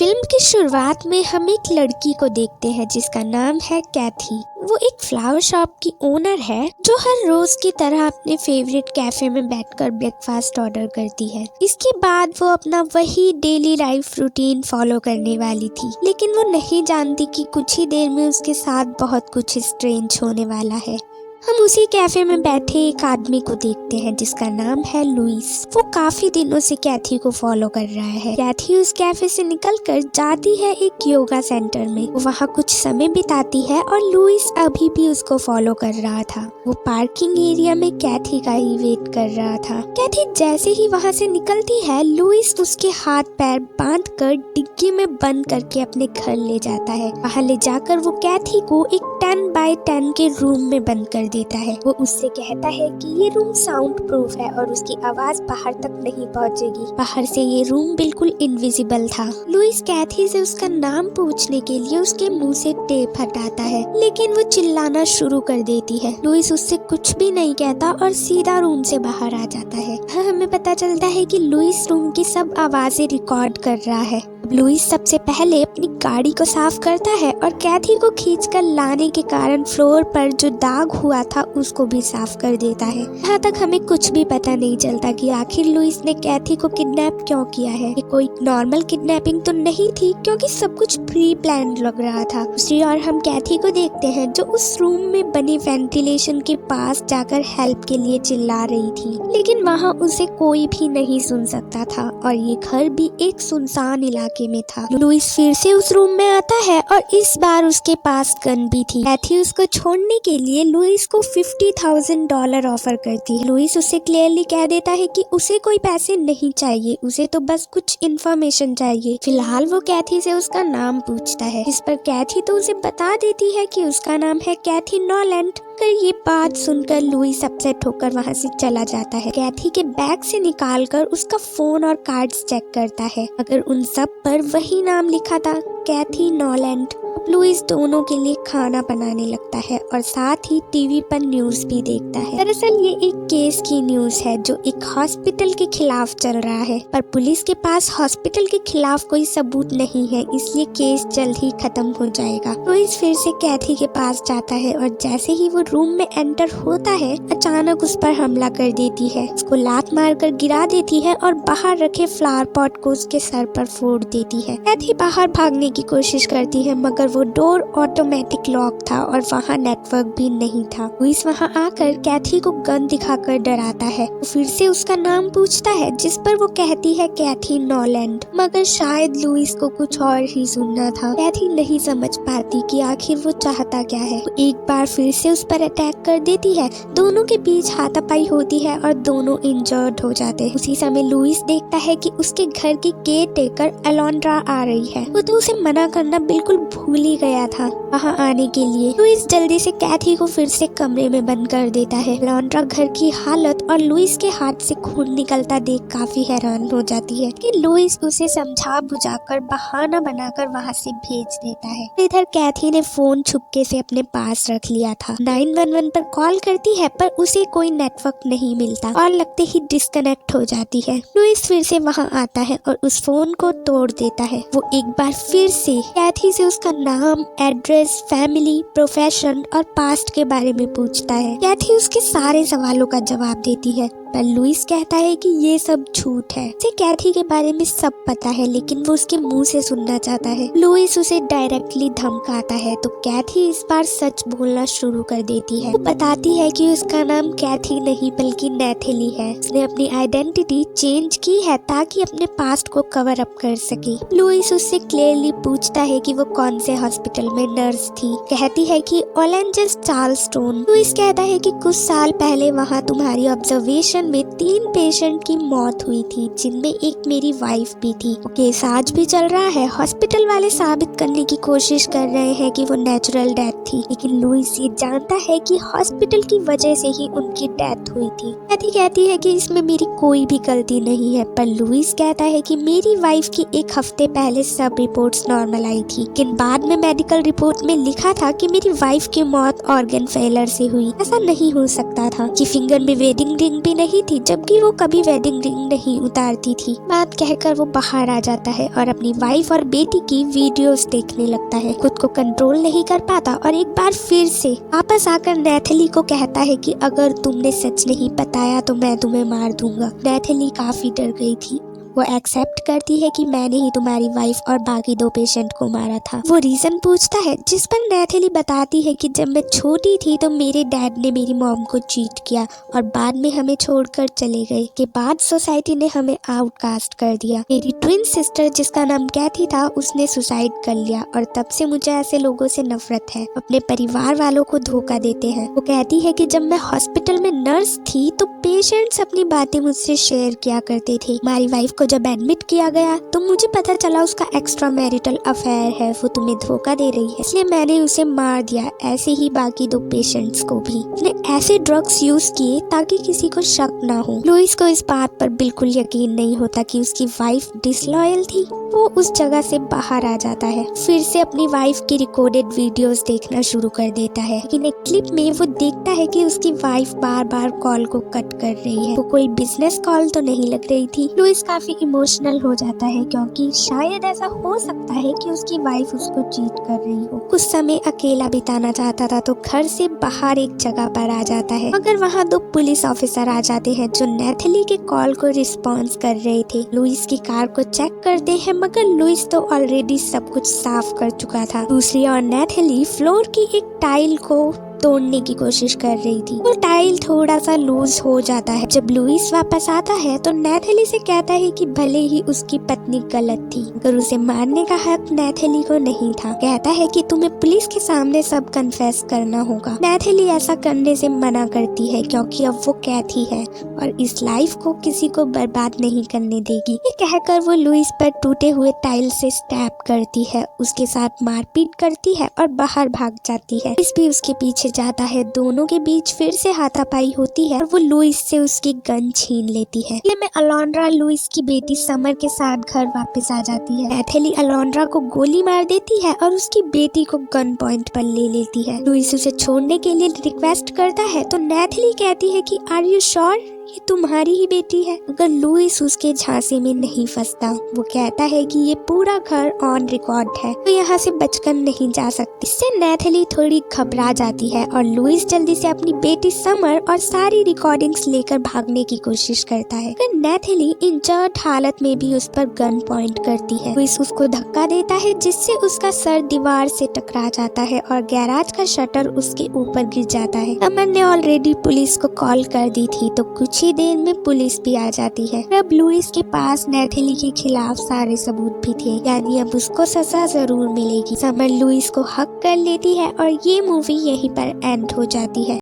Film की शुरुआत में हम एक लड़की को देखते हैं जिसका नाम है कैथी। वो एक फ्लावर शॉप की ओनर है जो हर रोज की तरह अपने फेवरेट कैफे में बैठकर ब्रेकफास्ट ऑर्डर करती है। इसके बाद वो अपना वही डेली लाइफ रूटीन फॉलो करने वाली थी, लेकिन वो नहीं जानती कि कुछ ही देर में उसके साथ बहुत कुछ स्ट्रेंज होने वाला है। हम उसी कैफे में बैठे एक आदमी को देखते हैं जिसका नाम है लुइस। वो काफी दिनों से कैथी को फॉलो कर रहा है। कैथी उस कैफे से निकलकर जाती है एक योगा सेंटर में। वो वहाँ कुछ समय बिताती है और लुइस अभी भी उसको फॉलो कर रहा था। वो पार्किंग एरिया में कैथी का ही वेट कर रहा था। कैथी जैसे ही वहाँ से निकलती है, लुइस उसके हाथ पैर बांधकर डिग्गी में बंद करके अपने घर ले जाता है। वहाँ ले जाकर वो कैथी को एक 10 बाय 10 के रूम में बंद कर देता है। वो उससे कहता है कि ये रूम साउंड प्रूफ है और उसकी आवाज बाहर तक नहीं पहुंचेगी। बाहर से ये रूम बिल्कुल इनविजिबल था। लुइस कैथी से उसका नाम पूछने के लिए उसके मुंह से टेप हटाता है, लेकिन वो चिल्लाना शुरू कर देती है। लुइस उससे कुछ भी नहीं कहता और सीधा रूम से बाहर आ जाता है। हमें पता चलता है कि लुइस रूम की सब आवाजें रिकॉर्ड कर रहा है। लुइस सबसे पहले अपनी गाड़ी को साफ करता है और कैथी को खींचकर लाने के कारण फ्लोर पर जो दाग हुआ था उसको भी साफ कर देता है। यहाँ तक हमें कुछ भी पता नहीं चलता कि आखिर लुइस ने कैथी को किडनैप क्यों किया है। ये कोई नॉर्मल किडनैपिंग तो नहीं थी, क्योंकि सब कुछ प्री प्लान लग रहा था। दूसरी ओर हम कैथी को देखते हैं जो उस रूम में बनी वेंटिलेशन के पास जाकर हेल्प के लिए चिल्ला रही थी, लेकिन वहाँ उसे कोई भी नहीं सुन सकता था और ये घर भी एक सुनसान इलाके में था। लुइस फिर से उस रूम में आता है और इस बार उसके पास गन भी थी। कैथी उसको छोड़ने के लिए लुइस को $50,000 ऑफर करती है। लुइस उसे क्लियरली कह देता है कि उसे कोई पैसे नहीं चाहिए, उसे तो बस कुछ इन्फॉर्मेशन चाहिए। फिलहाल वो कैथी से उसका नाम पूछता है, इस पर कैथी तो उसे बता देती है कि उसका नाम है कैथी नॉलैंड। ये बात सुनकर लुइस अपसेट होकर वहाँ से चला जाता है। कैथी के बैग से निकालकर उसका फोन और कार्ड्स चेक करता है, मगर उन सब पर वही नाम लिखा था, कैथी नॉलैंड। लुइस दोनों के लिए खाना बनाने लगता है और साथ ही टीवी पर न्यूज भी देखता है। दरअसल ये एक केस की न्यूज है जो एक हॉस्पिटल के खिलाफ चल रहा है, पर पुलिस के पास हॉस्पिटल के खिलाफ कोई सबूत नहीं है, इसलिए केस जल्द ही खत्म हो जाएगा। लुइस फिर से कैथी के पास जाता है और जैसे ही वो रूम में एंटर होता है, अचानक उस पर हमला कर देती है। उसको लात मारकर गिरा देती है और बाहर रखे फ्लावर पॉट को उसके सर पर फोड़ देती है। कैथी बाहर भागने की कोशिश करती है, मगर वो डोर ऑटोमेटिक लॉक था और वहाँ नेटवर्क भी नहीं था। लुइस वहाँ आकर कैथी को गन दिखाकर डराता है। वो फिर से उसका नाम पूछता है, जिस पर वो कहती है कैथी नॉलैंड, मगर शायद लुइस को कुछ और ही सुनना था। कैथी नहीं समझ पाती कि आखिर वो चाहता क्या है। वो एक बार फिर से उस पर अटैक कर देती है। दोनों के बीच हाथापाई होती है और दोनों इंजर्ड हो जाते हैं। उसी समय लुइस देखता है कि उसके घर की केयर टेकर अलोंड्रा आ रही है। वो तो उसे मना करना बिल्कुल भूल ही गया था वहाँ आने के लिए। लुइस जल्दी से कैथी को फिर से कमरे में बंद कर देता है। अलोंड्रा घर की हालत और लुइस के हाथ से खून निकलता देख काफी हैरान हो जाती है कि लुइस उसे समझा बुझाकर बहाना बनाकर वहाँ से भेज देता है। इधर कैथी ने फोन छुपके से अपने पास रख लिया था। 911 पर कॉल करती है, पर उसे कोई नेटवर्क नहीं मिलता और लगते ही डिस्कनेक्ट हो जाती है। लुइस फिर से वहाँ आता है और उस फोन को तोड़ देता है। वो एक बार फिर से कैथी से उसका नाम, एड्रेस, फैमिली, प्रोफेशन और पास्ट के बारे में पूछता है। कैथी उसके सारे सवालों का जवाब देती है, पर लुइस कहता है कि ये सब झूठ है। उसे कैथी के बारे में सब पता है, लेकिन वो उसके मुंह से सुनना चाहता है। लुइस उसे डायरेक्टली धमकाता है, तो कैथी इस बार सच बोलना शुरू कर देती है। वो बताती है कि उसका नाम कैथी नहीं बल्कि नैथेली है। उसने अपनी आइडेंटिटी चेंज की है ताकि अपने पास्ट को कवर अप कर सके। लुइस उससे क्लियरली पूछता है कि वो कौन से हॉस्पिटल में नर्स थी। कहती है कि ओलेंजस चार्लस्टोन। लुइस कहता है कि कुछ साल पहले वहाँ तुम्हारी ऑब्जर्वेशन में 3 पेशेंट की मौत हुई थी, जिनमें एक मेरी वाइफ भी थी। केस आज भी चल रहा है। हॉस्पिटल वाले साबित करने की कोशिश कर रहे हैं कि वो नेचुरल डेथ थी, लेकिन लुइस ये जानता है कि हॉस्पिटल की वजह से ही उनकी डेथ हुई थी। कैथी कहती है कि इसमें मेरी कोई भी गलती नहीं है, पर लुइस कहता है कि मेरी वाइफ की एक हफ्ते पहले सब रिपोर्ट्स नॉर्मल आई थी, लेकिन बाद में मेडिकल रिपोर्ट में लिखा था कि मेरी वाइफ की मौत ऑर्गन फेलर से हुई। ऐसा नहीं हो सकता था कि फिंगर में वेडिंग रिंग भी नहीं रही थी, जबकि वो कभी वेडिंग रिंग नहीं उतारती थी। बात कहकर वो बाहर आ जाता है और अपनी वाइफ और बेटी की वीडियोस देखने लगता है। खुद को कंट्रोल नहीं कर पाता और एक बार फिर से वापस आकर नेथली को कहता है कि अगर तुमने सच नहीं बताया तो मैं तुम्हें मार दूंगा। नेथली काफी डर गई थी। वो एक्सेप्ट करती है कि मैंने ही तुम्हारी वाइफ और बाकी 2 पेशेंट को मारा था। वो रीजन पूछता है, जिस पर नेथली बताती है कि जब मैं छोटी थी तो मेरे डैड ने मेरी मॉम को चीट किया और बाद में हमें छोड़कर चले गए। के बाद सोसाइटी ने हमें आउटकास्ट कर दिया। मेरी ट्विन सिस्टर जिसका नाम कैथी था उसने सुसाइड कर लिया और तब से मुझे ऐसे लोगों से नफरत है। अपने परिवार वालों को धोखा देते हैं। वो कहती है कि जब मैं हॉस्पिटल में नर्स थी तो पेशेंट्स अपनी बातें मुझसे शेयर किया करते थे। हमारी वाइफ को जब एडमिट किया गया तो मुझे पता चला उसका एक्स्ट्रा मैरिटल अफेयर है, वो तुम्हें धोखा दे रही है, इसलिए मैंने उसे मार दिया। ऐसे ही बाकी 2 पेशेंट्स को भी। उसने ऐसे ड्रग्स यूज किए ताकि किसी को शक ना हो। लुइस को इस बात पर बिल्कुल यकीन नहीं होता कि उसकी वाइफ डिसलॉयल थी। वो उस जगह से बाहर आ जाता है, फिर से अपनी वाइफ की रिकॉर्डेड वीडियोस देखना शुरू कर देता है। लेकिन एक क्लिप में वो देखता है कि उसकी वाइफ बार बार कॉल को कट कर रही है। वो कोई बिजनेस कॉल तो नहीं लग रही थी। लुइस काफी इमोशनल हो जाता है क्योंकि शायद ऐसा हो सकता है कि उसकी वाइफ उसको चीट कर रही हो। कुछ समय अकेला बिताना चाहता था तो घर से बाहर एक जगह पर आ जाता है, मगर वहाँ 2 पुलिस ऑफिसर आ जाते हैं जो नेथली के कॉल को रिस्पॉन्स कर रहे थे। लुइस की कार को चेक करते हैं, मगर लुइस तो ऑलरेडी सब कुछ साफ कर चुका था। दूसरी ओर नेथली फ्लोर की एक टाइल को तोड़ने की कोशिश कर रही थी। वो टाइल थोड़ा सा लूज हो जाता है। जब लुइस वापस आता है तो नेथली से कहता है कि भले ही उसकी पत्नी गलत थी, मगर उसे मारने का हक नेथली को नहीं था। कहता है कि तुम्हें पुलिस के सामने सब कन्फेस करना होगा। नेथली ऐसा करने से मना करती है क्योंकि अब वो कैथी है और इस लाइफ को किसी को बर्बाद नहीं करने देगी। ये कहकर वो लुइस पर टूटे हुए टाइल से स्टैप करती है, उसके साथ मारपीट करती है और बाहर भाग जाती है। लुइस भी उसके पीछे जाता है। दोनों के बीच फिर से हाथापाई होती है और वो लुइस से उसकी गन छीन लेती है। में अलोंड्रा लुइस की बेटी समर के साथ घर वापस आ जाती है। नेथली अलोंड्रा को गोली मार देती है और उसकी बेटी को गन पॉइंट पर ले लेती है। लुइस उसे छोड़ने के लिए रिक्वेस्ट करता है तो नेथली कहती है कि आर यू श्योर ये तुम्हारी ही बेटी है। अगर लुइस उसके झांसे में नहीं फंसता, वो कहता है कि ये पूरा घर ऑन रिकॉर्ड है तो यहाँ से बचकर नहीं जा सकती। इससे नेथली थोड़ी घबरा जाती है और लुइस जल्दी से अपनी बेटी समर और सारी रिकॉर्डिंग्स लेकर भागने की कोशिश करता है। फिर नेथली इंजर्ड हालत में भी उस पर गन पॉइंट करती है। लुइस उसको धक्का देता है जिससे उसका सर दीवार से टकरा जाता है और गैराज का शटर उसके ऊपर गिर जाता है। समर ने ऑलरेडी पुलिस को कॉल कर दी थी तो कुछ ही देर में पुलिस भी आ जाती है। अब लुइस के पास नेथली के खिलाफ सारे सबूत भी थे, यानी अब उसको सजा जरूर मिलेगी। समर लुइस को हक कर लेती है और ये मूवी यहीं पर एंड हो जाती है।